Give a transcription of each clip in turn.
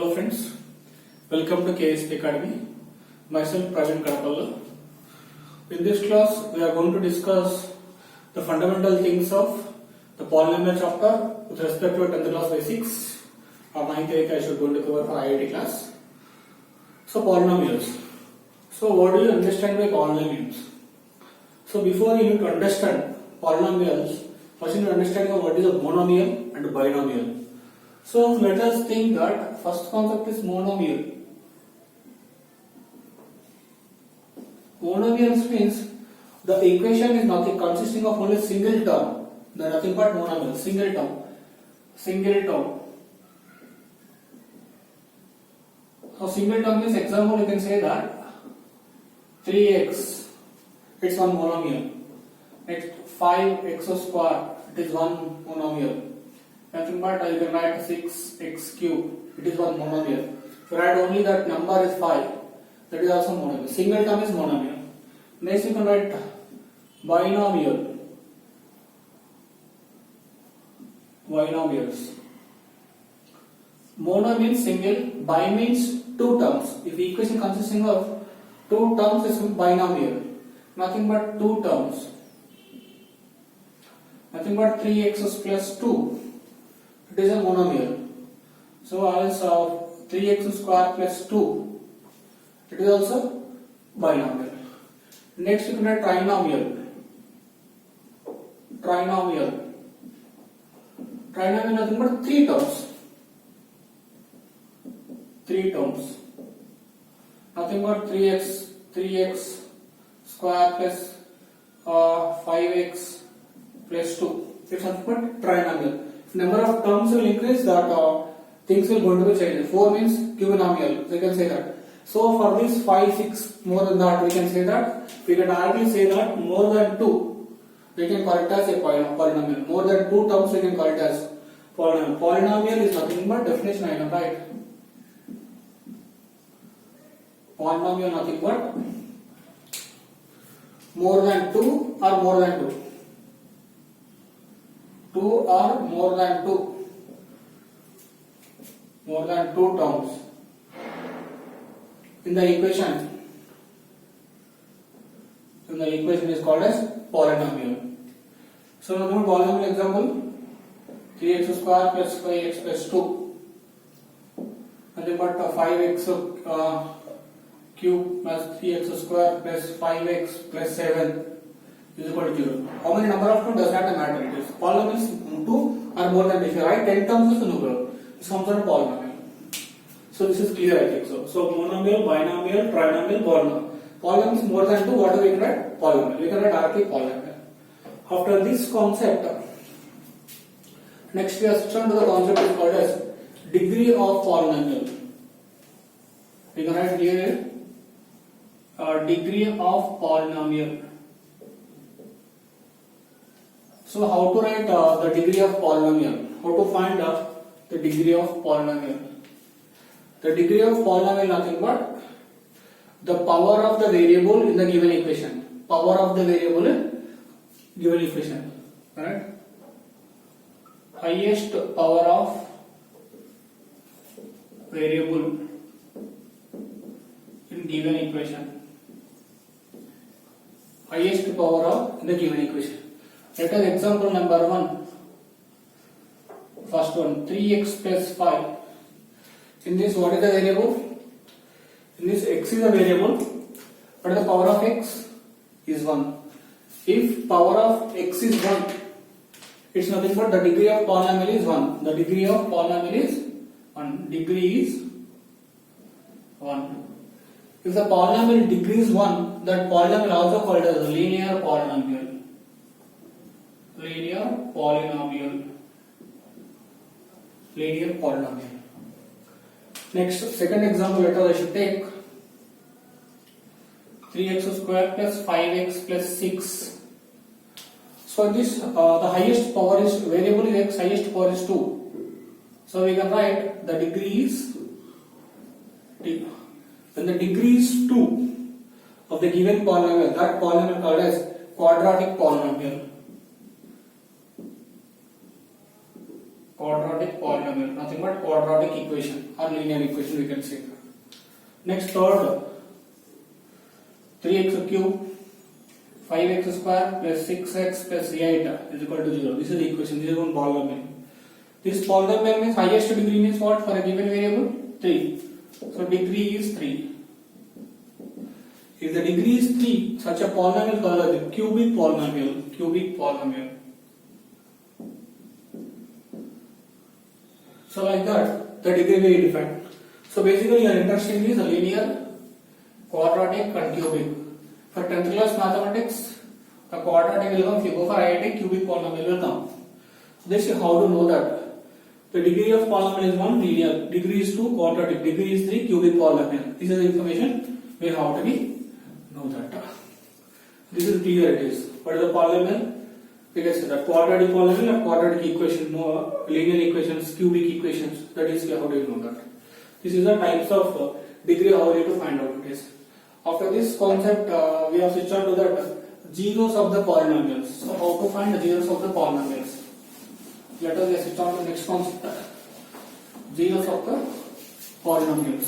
Hello friends, welcome to KSP Academy. Myself Praveen Kadapalla. In this class, we are going to discuss the fundamental things of the polynomial chapter with respect to 10th class basics or 9th week I should going to cover for IIT class. So polynomials. So what do you understand by polynomials? So before you need to understand polynomials, first you need to understand what is a monomial and a binomial. So let us think that first concept is monomial. Monomials means the equation is nothing consisting of only single term. The nothing but monomial, single term. So single term means example you can say that 3x, it's one monomial. Next 5x square, it is one monomial. Nothing but you can write 6x cube, it is one monomial. If you write only that number is 5, that is also monomial. Single term is monomial. Next you can write binomial. Binomials. Mono means single, bi means two terms. If equation consisting of two terms is binomial. Nothing but two terms. Nothing but 3x plus 2. It is a monomial. So also 3x square plus 2. It is also binomial. Next you can write trinomial. Trinomial nothing but three terms. Three terms. Nothing but 3x square plus 5x plus 2. It's nothing but trinomial. If number of terms will increase, that things will going to be changed. 4 means cubinomial. So you can say that. So for this 5, 6 more than that, we can say that we can directly say that more than 2, we can call it as a polynomial. More than 2 terms we can call it as polynomial. Polynomial is nothing but definition item, right? Polynomial nothing but more than 2 or more than 2. 2 or more than 2. More than 2 terms in the equation. In the equation is called as polynomial. So now polynomial example 3x square plus 5x plus 2. Nothing but 5x cube plus 3x square plus 5x plus 7 is equal to 0. How many number of terms does not matter. It is polynomials 2 or more than if you write 10 terms is number. This comes under polynomial. So this is clear, I think so. So monomial, binomial, trinomial, polynomial. Polynomial is more than 2. What do we can write? Polynomial. We can write directly polynomial. After this concept, next we are switching to the concept is called as degree of polynomial. We can write here degree of polynomial. So how to write the degree of polynomial? How to find the degree of polynomial? The degree of polynomial nothing but the power of the variable in the given equation. Power of the variable in given equation. Correct? Highest power of variable in given equation. Highest power of in the given equation. Let us example number 1. First one 3x plus 5. In this what is the variable? In this x is a variable, but the power of x is 1. If power of x is 1, it's nothing but the degree of polynomial is 1. The degree of polynomial is 1. Degree is 1. If the polynomial degree is 1, that polynomial also called as a linear polynomial. Linear polynomial. Linear polynomial. Next, second example, let us I should take 3x square plus 5x plus 6. So this the highest power is variable is x, highest power is 2. So we can write the degree is when the degree is 2 of the given polynomial, that polynomial called as quadratic polynomial. quadratic polynomial, nothing but quadratic equation or linear equation we can say. Next third, 3x cube 5x square plus 6x plus 8 is equal to 0. This is the equation. This is one polynomial. This polynomial means highest degree means what for a given variable? 3. So degree is 3. If the degree is 3, such a polynomial called as cubic polynomial. Cubic polynomial. So like that, the degree will be defined. So basically your interested is a linear, quadratic and cubic. For 10th class mathematics, the quadratic will come. If you go for IIT, cubic polynomial will come. So this is how to know that. The degree of polynomial is 1, linear. Degree is 2, quadratic. Degree is 3, cubic polynomial. This is the information we have to be know that. This is clear it is. What is the polynomial? We can say that quadratic polynomial or quadratic equation, no linear equations, cubic equations. That is how do you know that. This is the types of degree how we have to find out it is. After this concept, we have switched on to that zeros of the polynomials. So how to find the zeros of the polynomials? Let us switch on to the next concept. Zeros of the polynomials.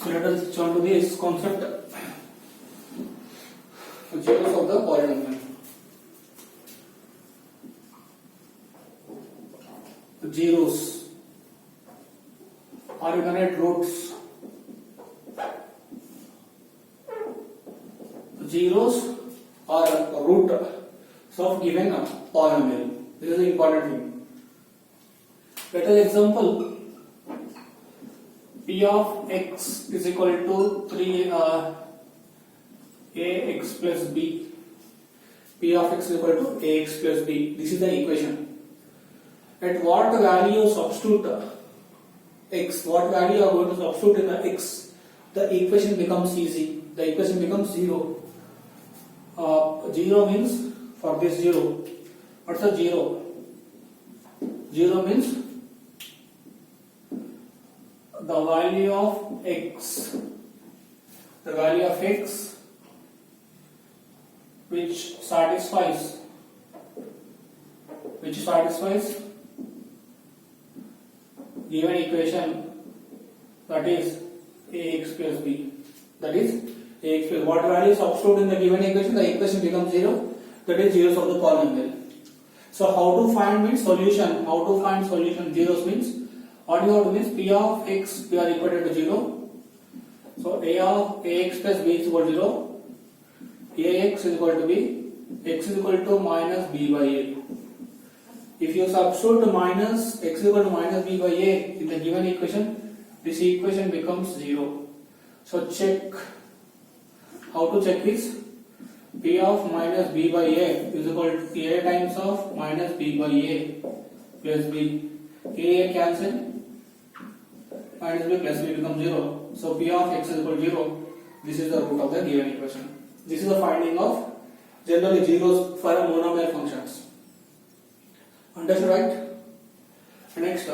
So let us switch on to this concept. Zeros of the polynomial. Zeros or you can write roots. Zeros or root of given polynomial. This is the important thing. Let us example. P of x is equal to 3 ax plus b. P of x is equal to ax plus b. This is the equation. At what value you substitute x, what value you are going to substitute in the x, the equation becomes easy. The equation becomes 0. 0 means for this 0. What's the 0? 0 means the value of x. The value of x which satisfies given equation, that is ax plus b. That is ax plus what value is substitute in the given equation, the equation becomes 0. That is zeros of the polynomial. So how to find means solution. How to find solution? Zeros means what you have to means p of x we are equal to 0. So a of ax plus b is equal to 0. Ax is equal to b. X is equal to minus b by a. If you substitute minus x is equal to minus b by a in the given equation, this equation becomes 0. So check. How to check this? P of minus b by a is equal to a times of minus b by a plus b. A cancel. Minus b plus b becomes 0. So P of x is equal to 0. This is the root of the given equation. This is the finding of generally zeros for a monomial functions. Understood, right? Next,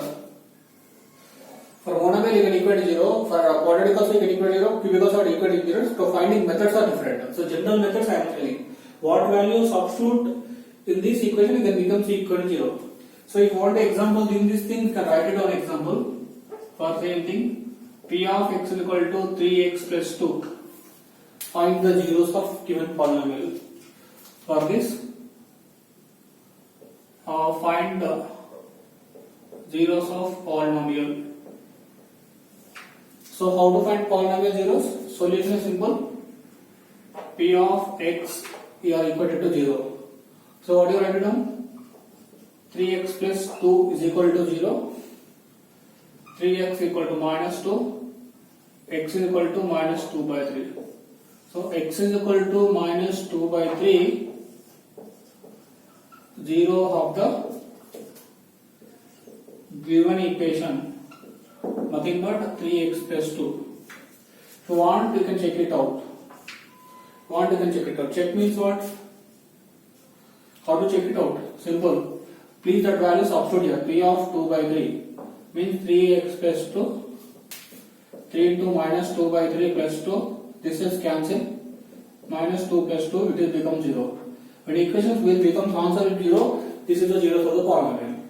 for monomial you can equate 0, for quadratic also you can equate 0, cubic also you can equate 0. So finding methods are different. So general methods I am telling. What value substitute in this equation then becomes equal to 0. So if you want an example in this thing, you can write it on example. For same thing, P of x is equal to 3x plus 2. Find the zeros of given polynomial. For this, find the zeros of polynomial. So how to find polynomial zeros? Solution is simple. P of x we are equal to 0. So what do you write it down? 3x plus 2 is equal to 0. 3x equal to minus 2. X is equal to minus 2 by 3. So x is equal to minus 2 by 3. 0 of the given equation, nothing but 3x plus 2. If you want, you can check it out. Check means what? How to check it out? Simple. Please that value substitute here. P of 2 by 3 means 3x plus 2. 3 into minus 2 by 3 plus 2. This is cancel. Minus 2 plus 2, it will become 0. When equations will become answer 0, this is the zero for the polynomial.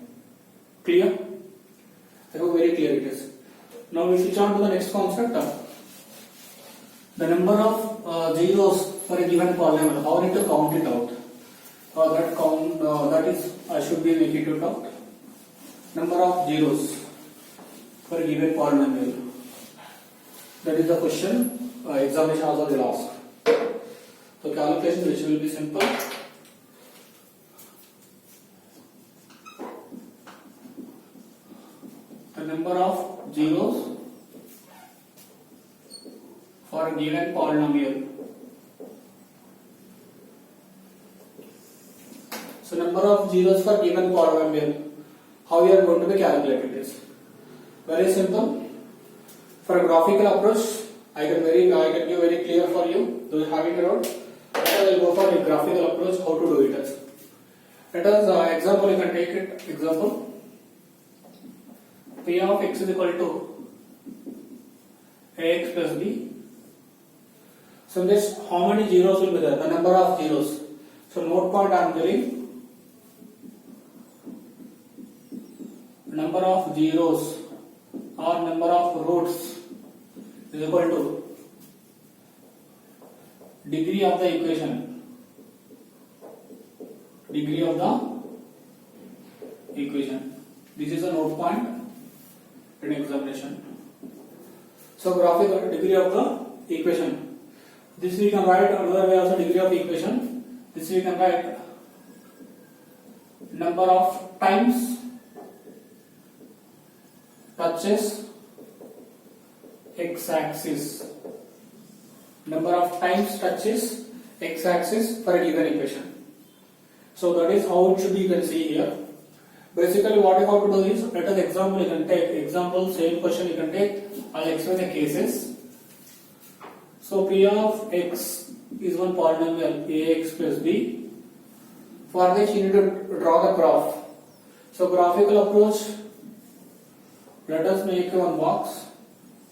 Clear? I hope very clear it is. Now we switch on to the next concept. The number of zeros for a given polynomial. How we need to count it out? That is I should be making it out. Number of zeros for a given polynomial. That is the question. Examination also will ask. So calculation which will be simple. The number of zeros for a given polynomial. So number of zeros for given polynomial. How you are going to be calculated is very simple. For a graphical approach, I can give very clear for you. Do you have it around? I will go for a graphical approach. How to do it as? Let us example. You can take it example. P of x is equal to ax plus b. So in this, how many zeros will be there? The number of zeros. So note point I am giving. Number of zeros or number of roots is equal to degree of the equation. Degree of the equation. This is a note point in examination. So graphical degree of the equation. This we can write another way also, degree of equation. This we can write number of times touches x-axis. Number of times touches x-axis for a given equation. So that is how it should be, you can see here. Basically what you have to do is, let us example you can take. Example, same question you can take. I will explain the cases. So P of x is one polynomial ax plus b. For this you need to draw the graph. So graphical approach, let us make one box.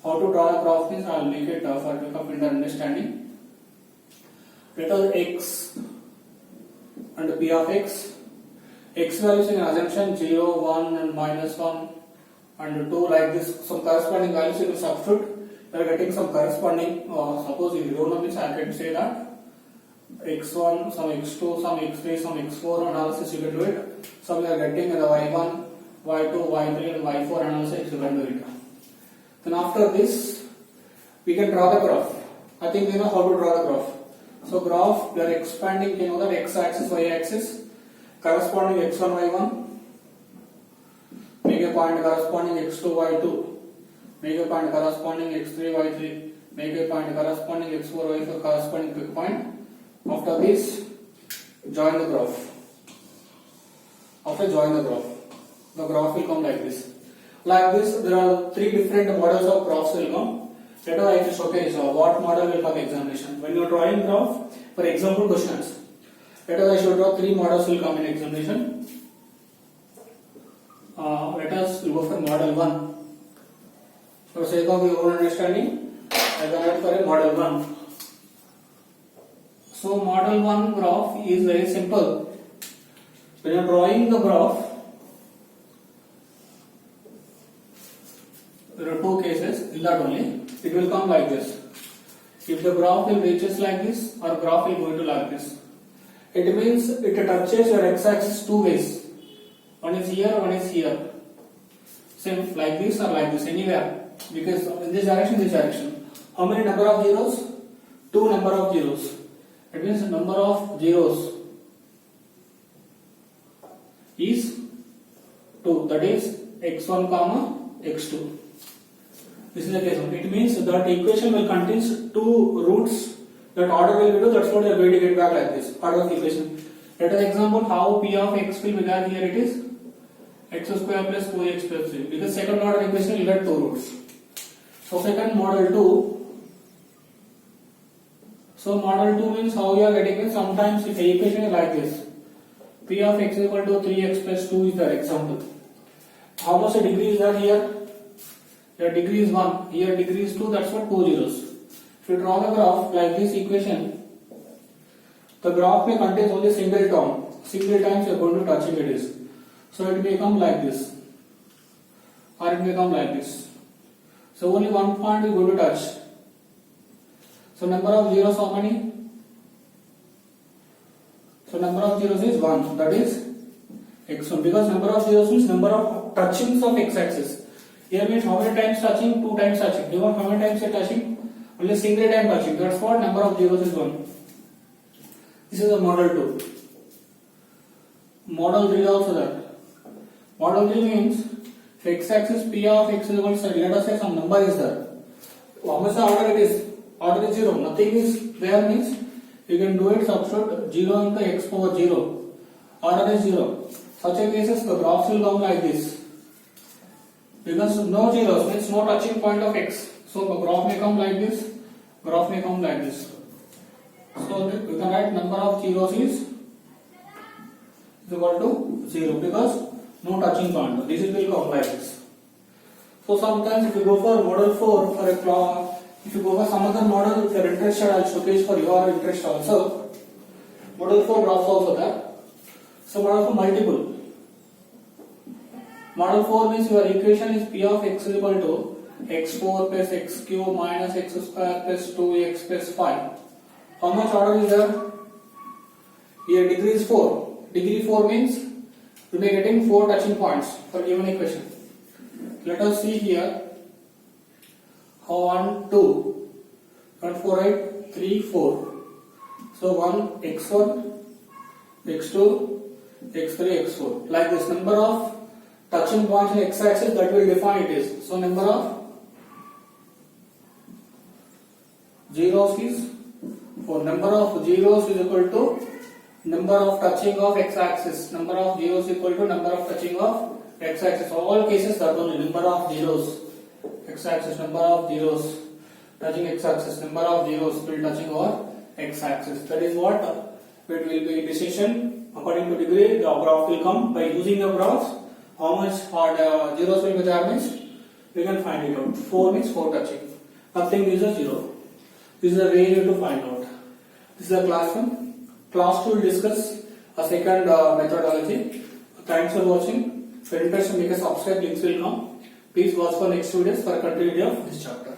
How to draw the graph means I will make it for make up better understanding. Let us x and P of x. X values in assumption 0, 1 and minus 1 and 2 like this. Some corresponding values you will substitute. You are getting some corresponding, suppose if you don't know means I can say that x1, some x2, some x3, some x4 analysis you can do it. So we are getting the y1, y2, y3 and y4 analysis you can do it. Then after this we can draw the graph. I think you know how to draw the graph. So graph we are expanding, you know that x axis, y axis. Corresponding x1, y1, make a point corresponding x2, y2, make a point corresponding x3, y3, make a point corresponding x4, y4, corresponding quick point. After this, join the graph. After join the graph will come like this. Like this, there are three different models of graphs will come. Let us I just showcase what model will come examination. When you are drawing graph, for example questions. Let us I should draw three models will come in examination. Let us go for model 1. For sake of your own understanding, I can write for a model 1. So model 1 graph is very simple. When you are drawing the graph, there are two cases in that only. It will come like this. If the graph will reaches like this or graph will go into like this. It means it touches your x-axis two ways. One is here, one is here. Same like this or like this, anywhere. Because in this direction. How many number of zeros? Two number of zeros. It means the number of zeros is 2. That is x1 comma x2. This is the case. It means that equation will contain two roots. That order will be 2, that's what you are going to get back like this. Order of equation. Let us example how P of x will be there. Here it is x square plus 4x plus 3. Because second order equation will get two roots. So second model 2. So model 2 means how you are getting it. Sometimes if the equation is like this. P of x is equal to 3x plus 2 is the example. How much a degree is there here? Here degree is 1. Here degree is 2. That's what 2 zeros. If you draw the graph like this equation, the graph may contain only single term. Single times you are going to touching it is. So it may come like this. or it may come like this. So only one point is going to touch. So number of zeros how many? So number of zeros is 1, that is x1, because number of zeros means number of touchings of x-axis. Here means how many times touching? 2 times touching. Do you want how many times touching? Only single time touching. That's what number of zeros is 1. This is a model 2. Model 3 also that. Model 3 means if x-axis p of x is equal to, let us say some number is there. How much the order it is? Order is 0. Nothing is there means you can do it, substitute 0 into x power 0. Order is 0. Such a cases the graphs will come like this. Because no zeros means no touching point of x. So the graph may come like this, graph may come like this. So we can write number of zeros is equal to 0 because no touching point. This will come like this. So sometimes if you go for model 4 for a class, if you go for some other model, if you are interested, I will showcase for your interest also. Model 4 graphs also there. So model 4 multiple. Model 4 means your equation is p of x is equal to x4 plus x cube minus x square plus 2x plus 5. How much order is there? Here degree is 4. Degree 4 means you will be getting 4 touching points for given equation. Let us see here. 1, 2, 1, 4, 8, 3, 4. So 1, x1, x2, x3, x4. Like this number of touching points in x-axis that will define it is. So number of zeros is 4. Number of zeros is equal to number of touching of x-axis. Number of zeros equal to number of touching of x-axis. All cases that only number of zeros. X-axis, number of zeros touching x-axis, number of zeros will touching our x-axis. That is what it will be decision according to degree. The graph will come by using the graphs. How much zeros will be there means we can find it out. 4 means 4 touching. Nothing is a 0. This is the way you have to find out. This is the class 1. Class 2 will discuss a second methodology. Thanks for watching. If you are interested, make a subscribe. Links will come. Please watch for next videos for a continuity of this chapter.